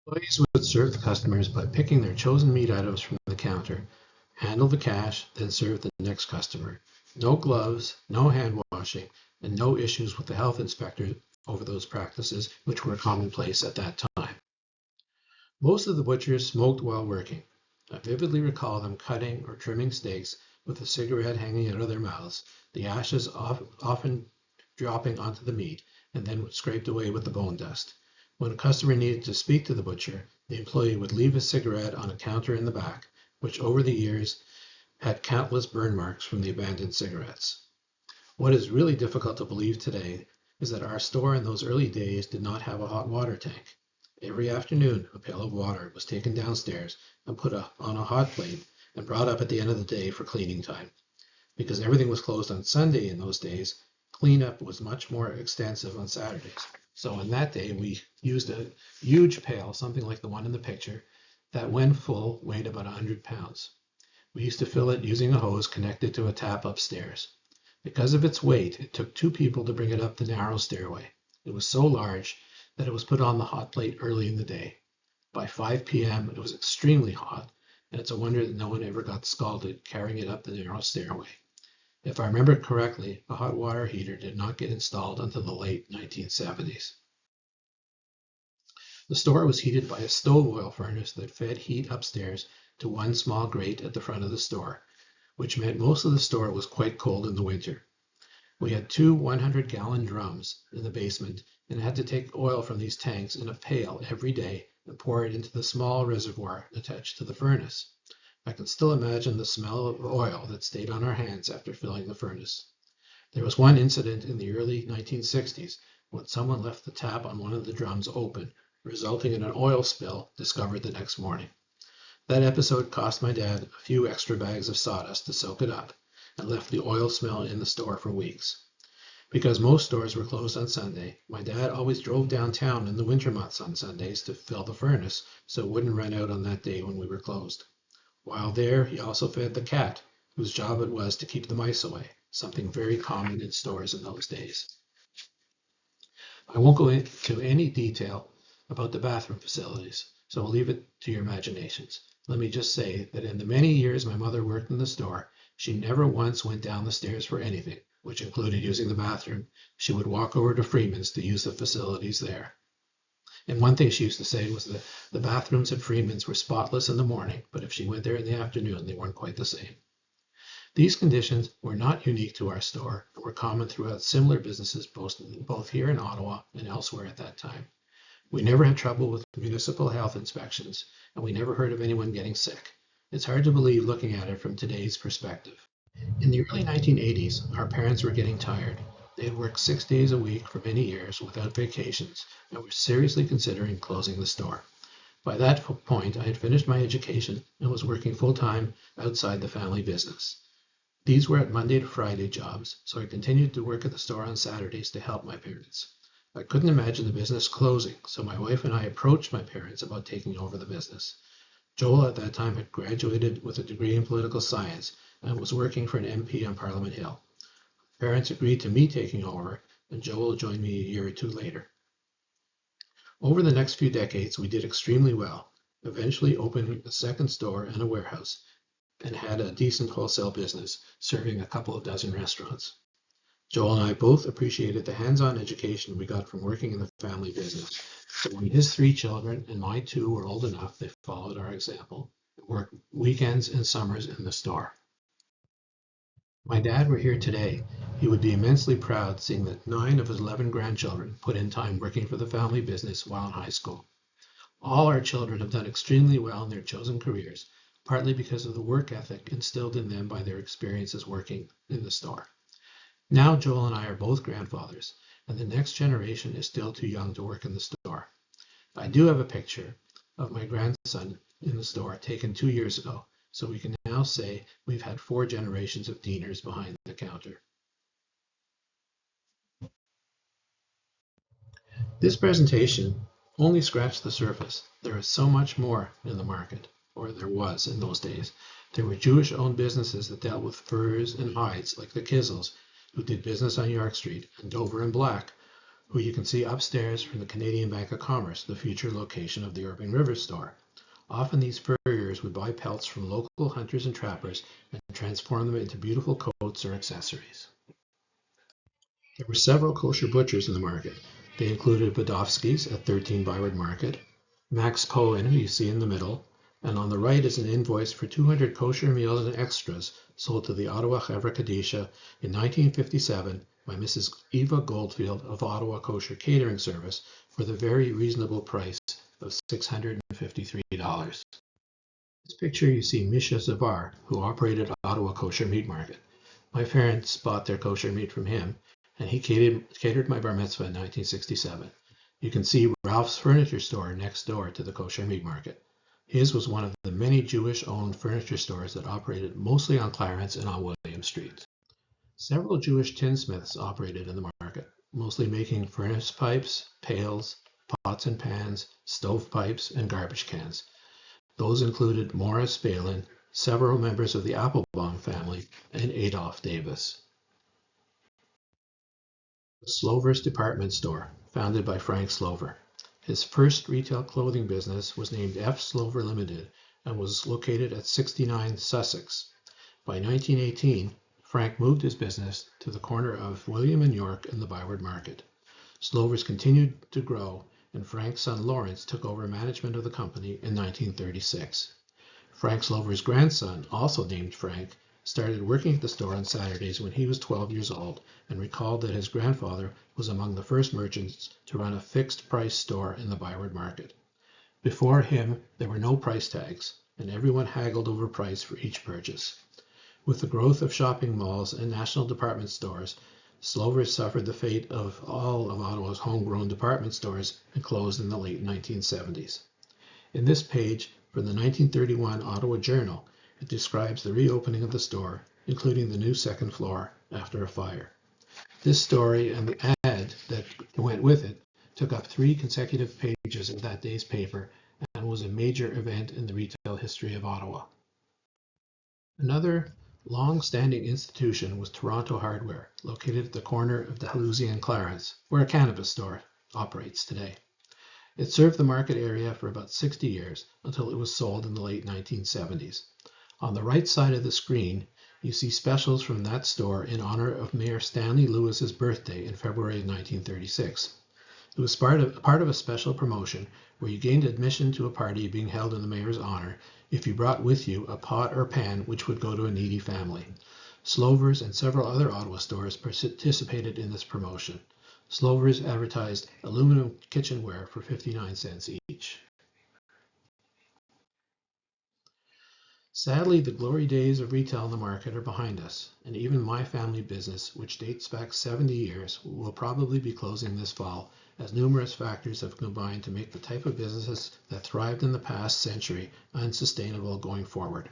Employees would serve the customers by picking their chosen meat items from the counter, handle the cash, then serve the next customer. No gloves, no hand washing, and no issues with the health inspector over those practices, which were commonplace at that time. Most of the butchers smoked while working. I vividly recall them cutting or trimming steaks with a cigarette hanging out of their mouths, the ashes often dropping onto the meat, and then scraped away with the bone dust. When a customer needed to speak to the butcher, the employee would leave his cigarette on a counter in the back, which over the years had countless burn marks from the abandoned cigarettes. What is really difficult to believe today is that our store in those early days did not have a hot water tank. Every afternoon, a pail of water was taken downstairs and put on a hot plate and brought up at the end of the day for cleaning time. Because everything was closed on Sunday in those days, cleanup was much more extensive on Saturdays. So on that day, we used a huge pail, something like the one in the picture, that when full weighed about 100 pounds. We used to fill it using a hose connected to a tap upstairs. Because of its weight, it took 2 people to bring it up the narrow stairway. It was so large that it was put on the hot plate early in the day. By 5 p.m., it was extremely hot, and it's a wonder that no one ever got scalded carrying it up the narrow stairway. If I remember correctly, a hot water heater did not get installed until the late 1970s. The store was heated by a stove oil furnace that fed heat upstairs to one small grate at the front of the store, which meant most of the store was quite cold in the winter. We had 2 100-gallon drums in the basement and had to take oil from these tanks in a pail every day and pour it into the small reservoir attached to the furnace. I can still imagine the smell of oil that stayed on our hands after filling the furnace. There was one incident in the early 1960s when someone left the tap on one of the drums open, resulting in an oil spill discovered the next morning. That episode cost my dad a few extra bags of sawdust to soak it up and left the oil smell in the store for weeks. Because most stores were closed on Sunday, my dad always drove downtown in the winter months on Sundays to fill the furnace so it wouldn't run out on that day when we were closed. While there, he also fed the cat, whose job it was to keep the mice away, something very common in stores in those days. I won't go into any detail about the bathroom facilities, so I'll leave it to your imaginations. Let me just say that in the many years my mother worked in the store, she never once went down the stairs for anything, which included using the bathroom. She would walk over to Freeman's to use the facilities there. And one thing she used to say was that the bathrooms at Freeman's were spotless in the morning, but if she went there in the afternoon, they weren't quite the same. These conditions were not unique to our store and were common throughout similar businesses both here in Ottawa and elsewhere at that time. We never had trouble with municipal health inspections, and we never heard of anyone getting sick. It's hard to believe looking at it from today's perspective. In the early 1980s, our parents were getting tired. They had worked 6 days a week for many years without vacations and were seriously considering closing the store. By that point, I had finished my education and was working full-time outside the family business. These were at Monday to Friday jobs, so I continued to work at the store on Saturdays to help my parents. I couldn't imagine the business closing, so my wife and I approached my parents about taking over the business. Joel at that time had graduated with a degree in political science and was working for an MP on Parliament Hill. Parents agreed to me taking over, and Joel joined me a year or 2 later. Over the next few decades, we did extremely well, eventually opening a second store and a warehouse, and had a decent wholesale business, serving a couple of dozen restaurants. Joel and I both appreciated the hands-on education we got from working in the family business. So when his 3 children and my 2 were old enough, they followed our example and worked weekends and summers in the store. If my dad were here today, he would be immensely proud seeing that 9 of his 11 grandchildren put in time working for the family business while in high school. All our children have done extremely well in their chosen careers, partly because of the work ethic instilled in them by their experiences working in the store. Now Joel and I are both grandfathers, and the next generation is still too young to work in the store. I do have a picture of my grandson in the store taken 2 years ago, so we can now say we've had 4 generations of Deaners behind the counter. This presentation only scratched the surface. There is so much more in the market, or there was in those days. There were Jewish-owned businesses that dealt with furs and hides, like the Kizels, who did business on York Street, and Dover and Black, who you can see upstairs from the Canadian Bank of Commerce, the future location of the Irving River store. Often these furriers would buy pelts from local hunters and trappers and transform them into beautiful coats or accessories. There were several kosher butchers in the market. They included Badovsky's at 13 Byward Market, Max Cohen, who you see in the middle, and on the right is an invoice for 200 kosher meals and extras sold to the Ottawa Chevra Kadisha in 1957 by Mrs. Eva Goldfield of Ottawa Kosher Catering Service for the very reasonable price of $653. This picture you see Misha Zavar, who operated Ottawa Kosher Meat Market. My parents bought their kosher meat from him, and he catered my bar mitzvah in 1967. You can see Ralph's Furniture Store next door to the Kosher Meat Market. His was one of the many Jewish-owned furniture stores that operated mostly on Clarence and on William Street. Several Jewish tinsmiths operated in the market, mostly making furnace pipes, pails, pots and pans, stovepipes, and garbage cans. Those included Morris Balin, several members of the Applebaum family, and Adolf Davis. Slover's Department Store, founded by Frank Slover. His first retail clothing business was named F. Slover Limited and was located at 69 Sussex. By 1918, Frank moved his business to the corner of William and York in the Byward Market. Slover's continued to grow, and Frank's son Lawrence took over management of the company in 1936. Frank Slover's grandson, also named Frank, started working at the store on Saturdays when he was 12 years old and recalled that his grandfather was among the first merchants to run a fixed-price store in the Byward Market. Before him, there were no price tags, and everyone haggled over price for each purchase. With the growth of shopping malls and national department stores, Slover's suffered the fate of all of Ottawa's homegrown department stores and closed in the late 1970s. In this page from the 1931 Ottawa Journal, it describes the reopening of the store, including the new second floor after a fire. This story and the ad that went with it took up 3 consecutive pages of that day's paper and was a major event in the retail history of Ottawa. Another long-standing institution was Toronto Hardware, located at the corner of Dalhousie and Clarence, where a cannabis store operates today. It served the market area for about 60 years until it was sold in the late 1970s. On the right side of the screen, you see specials from that store in honor of Mayor Stanley Lewis's birthday in February of 1936. It was part of a special promotion where you gained admission to a party being held in the mayor's honor if you brought with you a pot or pan which would go to a needy family. Slover's and several other Ottawa stores participated in this promotion. Slover's advertised aluminum kitchenware for 59 cents each. Sadly, the glory days of retail in the market are behind us, and even my family business, which dates back 70 years, will probably be closing this fall, as numerous factors have combined to make the type of businesses that thrived in the past century unsustainable going forward.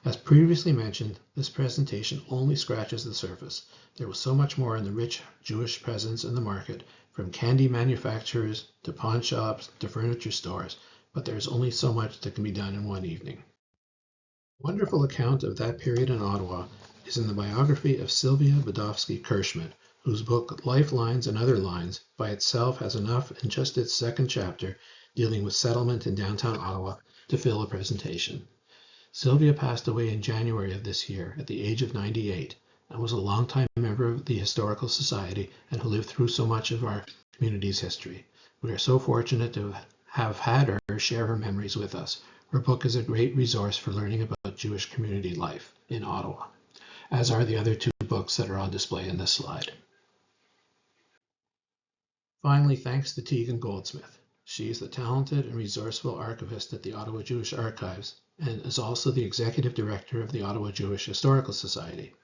As previously mentioned, this presentation only scratches the surface. There was so much more in the rich Jewish presence in the market, from candy manufacturers to pawn shops to furniture stores, but there is only so much that can be done in one evening. A wonderful account of that period in Ottawa is in the biography of Sylvia Badovsky-Kirschman, whose book Lifelines and Other Lines by itself has enough in just its second chapter dealing with settlement in downtown Ottawa to fill a presentation. Sylvia passed away in January of this year at the age of 98 and was a longtime member of the Historical Society and who lived through so much of our community's history. We are so fortunate to have had her share her memories with us. Her book is a great resource for learning about Jewish community life in Ottawa, as are the other 2 books that are on display in this slide. Finally, thanks to Tegan Goldsmith. She is the talented and resourceful archivist at the Ottawa Jewish Archives and is also the executive director of the Ottawa Jewish Historical Society.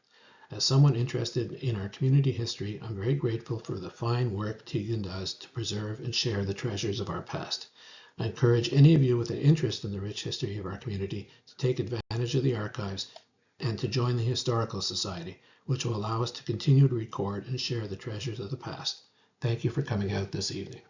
As someone interested in our community history, I'm very grateful for the fine work Tegan does to preserve and share the treasures of our past. I encourage any of you with an interest in the rich history of our community to take advantage of the archives and to join the Historical Society, which will allow us to continue to record and share the treasures of the past. Thank you for coming out this evening.